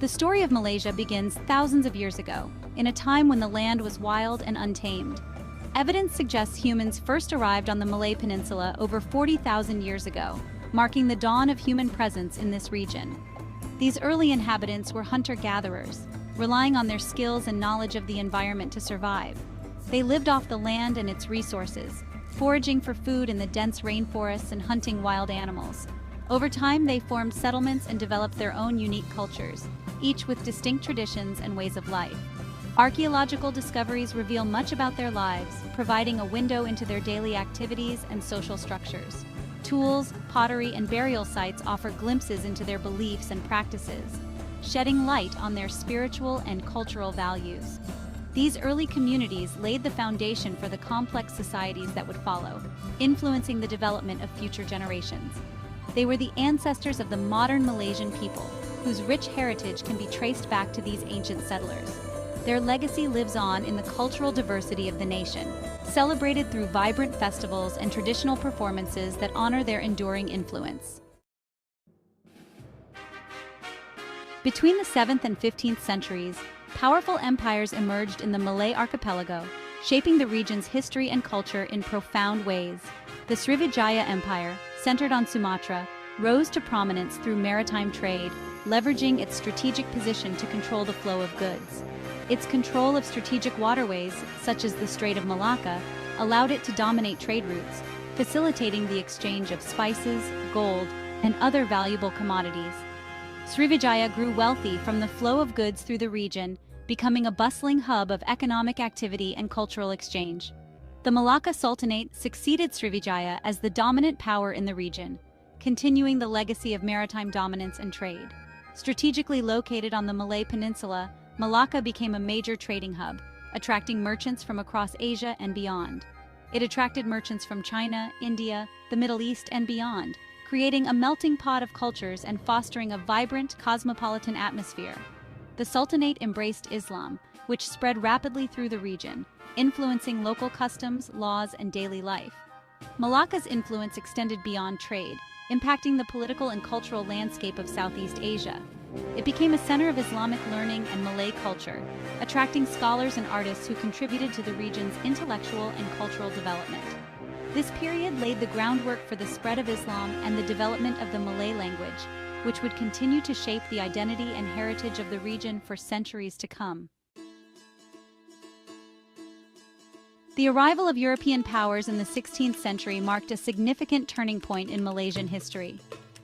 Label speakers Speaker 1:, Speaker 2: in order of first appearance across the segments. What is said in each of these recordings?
Speaker 1: The story of Malaysia begins thousands of years ago, in a time when the land was wild and untamed. Evidence suggests humans first arrived on the Malay Peninsula over 40,000 years ago, marking the dawn of human presence in this region. These early inhabitants were hunter-gatherers, relying on their skills and knowledge of the environment to survive. They lived off the land and its resources, foraging for food in the dense rainforests and hunting wild animals. Over time, they formed settlements and developed their own unique cultures, each with distinct traditions and ways of life. Archaeological discoveries reveal much about their lives, providing a window into their daily activities and social structures. Tools, pottery, and burial sites offer glimpses into their beliefs and practices, shedding light on their spiritual and cultural values. These early communities laid the foundation for the complex societies that would follow, influencing the development of future generations. They were the ancestors of the modern Malaysian people, whose rich heritage can be traced back to these ancient settlers. Their legacy lives on in the cultural diversity of the nation, celebrated through vibrant festivals and traditional performances that honor their enduring influence. Between the 7th and 15th centuries, powerful empires emerged in the Malay archipelago, shaping the region's history and culture in profound ways. The Srivijaya Empire, centered on Sumatra, rose to prominence through maritime trade, leveraging its strategic position to control the flow of goods. Its control of strategic waterways, such as the Strait of Malacca, allowed it to dominate trade routes, facilitating the exchange of spices, gold, and other valuable commodities. Srivijaya grew wealthy from the flow of goods through the region, becoming a bustling hub of economic activity and cultural exchange. The Malacca Sultanate succeeded Srivijaya as the dominant power in the region, continuing the legacy of maritime dominance and trade. Strategically located on the Malay Peninsula, Malacca became a major trading hub, attracting merchants from across Asia and beyond. It attracted merchants from China, India, the Middle East, and beyond, creating a melting pot of cultures and fostering a vibrant, cosmopolitan atmosphere. The Sultanate embraced Islam, which spread rapidly through the region, influencing local customs, laws, and daily life. Malacca's influence extended beyond trade, impacting the political and cultural landscape of Southeast Asia. It became a center of Islamic learning and Malay culture, attracting scholars and artists who contributed to the region's intellectual and cultural development. This period laid the groundwork for the spread of Islam and the development of the Malay language, which would continue to shape the identity and heritage of the region for centuries to come. The arrival of European powers in the 16th century marked a significant turning point in Malaysian history.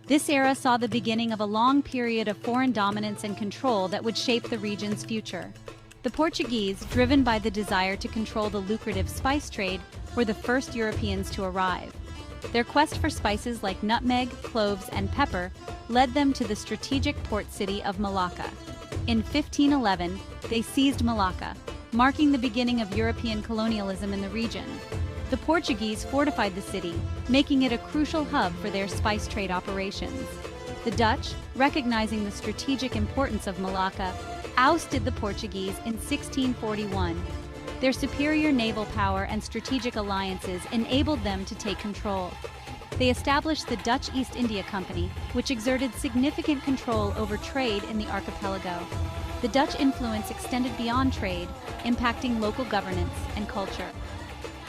Speaker 1: This era saw the beginning of a long period of foreign dominance and control that would shape the region's future. The Portuguese, driven by the desire to control the lucrative spice trade, were the first Europeans to arrive. Their quest for spices like nutmeg, cloves, and pepper led them to the strategic port city of Malacca. In 1511, they seized Malacca, marking the beginning of European colonialism in the region. The Portuguese fortified the city, making it a crucial hub for their spice trade operations. The Dutch, recognizing the strategic importance of Malacca, ousted the Portuguese in 1641. Their superior naval power and strategic alliances enabled them to take control. They established the Dutch East India Company, which exerted significant control over trade in the archipelago. The Dutch influence extended beyond trade, impacting local governance and culture.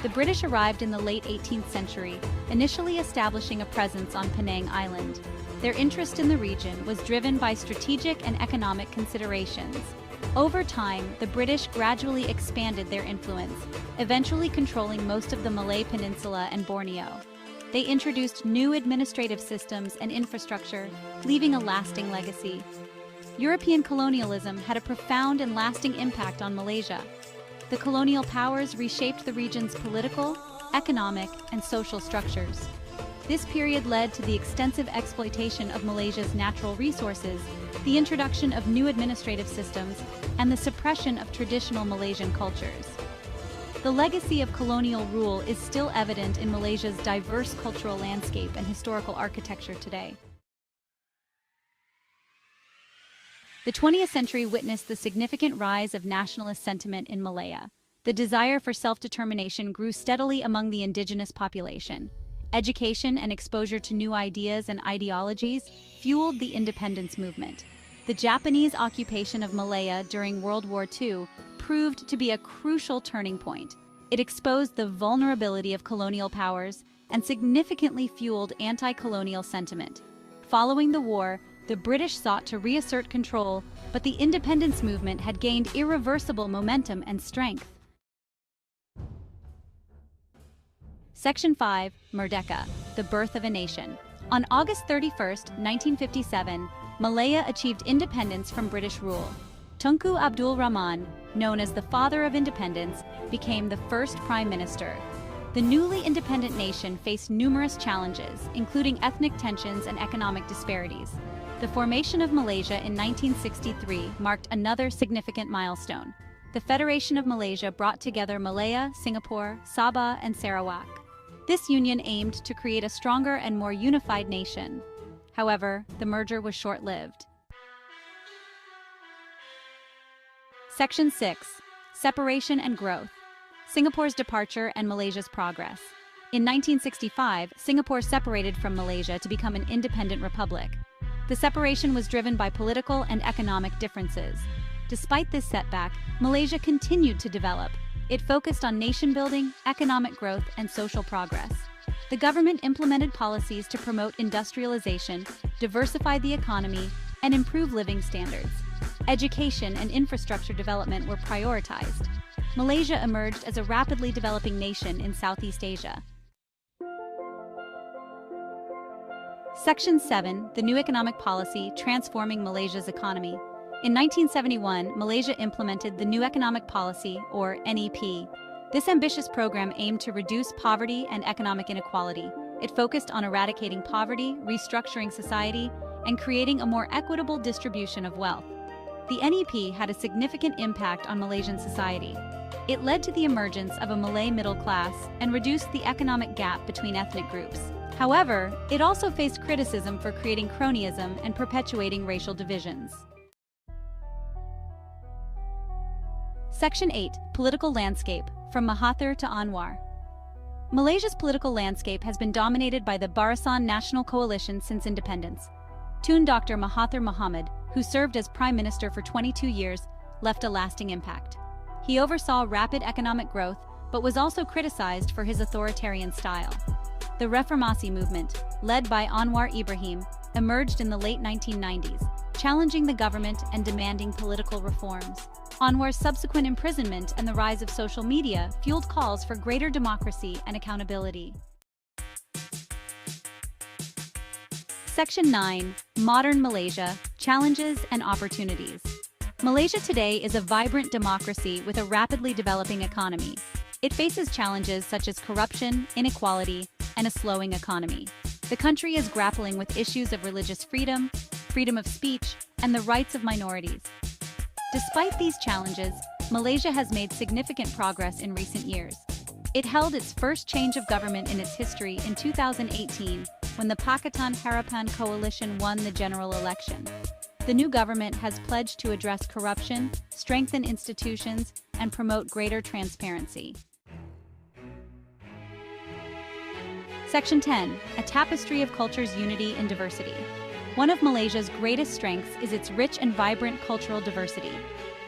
Speaker 1: The British arrived in the late 18th century, initially establishing a presence on Penang Island. Their interest in the region was driven by strategic and economic considerations. Over time, the British gradually expanded their influence, eventually controlling most of the Malay Peninsula and Borneo. They introduced new administrative systems and infrastructure, leaving a lasting legacy. European colonialism had a profound and lasting impact on Malaysia. The colonial powers reshaped the region's political, economic, and social structures. This period led to the extensive exploitation of Malaysia's natural resources, the introduction of new administrative systems, and the suppression of traditional Malaysian cultures. The legacy of colonial rule is still evident in Malaysia's diverse cultural landscape and historical architecture today. The 20th century witnessed the significant rise of nationalist sentiment in Malaya. The desire for self-determination grew steadily among the indigenous population. Education and exposure to new ideas and ideologies fueled the independence movement. The Japanese occupation of Malaya during World War II proved to be a crucial turning point. It exposed the vulnerability of colonial powers and significantly fueled anti-colonial sentiment. Following the war, the British sought to reassert control, but the independence movement had gained irreversible momentum and strength. Section 5. Merdeka, the birth of a nation. On August 31, 1957, Malaya achieved independence from British rule. Tunku Abdul Rahman, known as the Father of Independence, became the first prime minister. The newly independent nation faced numerous challenges, including ethnic tensions and economic disparities. The formation of Malaysia in 1963 marked another significant milestone. The Federation of Malaysia brought together Malaya, Singapore, Sabah, and Sarawak. This union aimed to create a stronger and more unified nation. However, the merger was short-lived. Section 6. Separation and growth. Singapore's departure and Malaysia's progress. In 1965, Singapore separated from Malaysia to become an independent republic. The separation was driven by political and economic differences. Despite this setback, Malaysia continued to develop. It focused on nation-building, economic growth, and social progress. The government implemented policies to promote industrialization, diversify the economy, and improve living standards. Education and infrastructure development were prioritized. Malaysia emerged as a rapidly developing nation in Southeast Asia. Section 7. The new economic policy transforming Malaysia's economy. In 1971, Malaysia implemented the New Economic Policy, or NEP. This ambitious program aimed to reduce poverty and economic inequality. It focused on eradicating poverty, restructuring society, and creating a more equitable distribution of wealth. The NEP had a significant impact on Malaysian society. It led to the emergence of a Malay middle class and reduced the economic gap between ethnic groups. However, it also faced criticism for creating cronyism and perpetuating racial divisions. Section 8. Political landscape, from Mahathir to Anwar. Malaysia's political landscape has been dominated by the Barisan National Coalition since independence. Tun Dr. Mahathir Mohamad, who served as Prime Minister for 22 years, left a lasting impact. He oversaw rapid economic growth, but was also criticized for his authoritarian style. The Reformasi movement, led by Anwar Ibrahim, emerged in the late 1990s, challenging the government and demanding political reforms. Anwar's subsequent imprisonment and the rise of social media fueled calls for greater democracy and accountability. Section 9. Modern Malaysia, Challenges and Opportunities. Malaysia today is a vibrant democracy with a rapidly developing economy. It faces challenges such as corruption, inequality, and a slowing economy. The country is grappling with issues of religious freedom, freedom of speech, and the rights of minorities. Despite these challenges, Malaysia has made significant progress in recent years. It held its first change of government in its history in 2018 when the Pakatan Harapan coalition won the general election. The new government has pledged to address corruption, strengthen institutions, and promote greater transparency. Section 10. A tapestry of cultures, unity and diversity. One of Malaysia's greatest strengths is its rich and vibrant cultural diversity.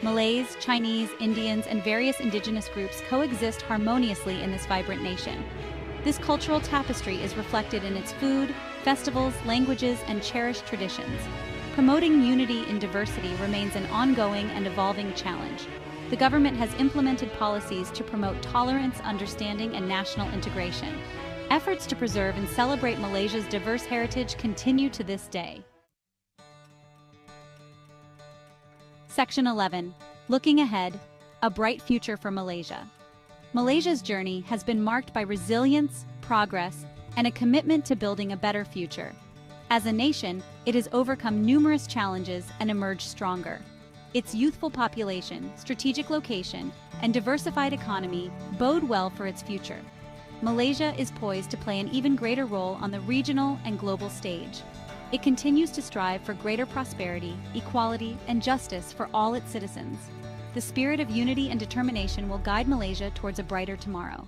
Speaker 1: Malays, Chinese, Indians, and various indigenous groups coexist harmoniously in this vibrant nation. This cultural tapestry is reflected in its food, festivals, languages, and cherished traditions. Promoting unity in diversity remains an ongoing and evolving challenge. The government has implemented policies to promote tolerance, understanding, and national integration. Efforts to preserve and celebrate Malaysia's diverse heritage continue to this day. Section 11. Looking ahead, a bright future for Malaysia. Malaysia's journey has been marked by resilience, progress, and a commitment to building a better future. As a nation, it has overcome numerous challenges and emerged stronger. Its youthful population, strategic location, and diversified economy bode well for its future. Malaysia is poised to play an even greater role on the regional and global stage. It continues to strive for greater prosperity, equality, and justice for all its citizens. The spirit of unity and determination will guide Malaysia towards a brighter tomorrow.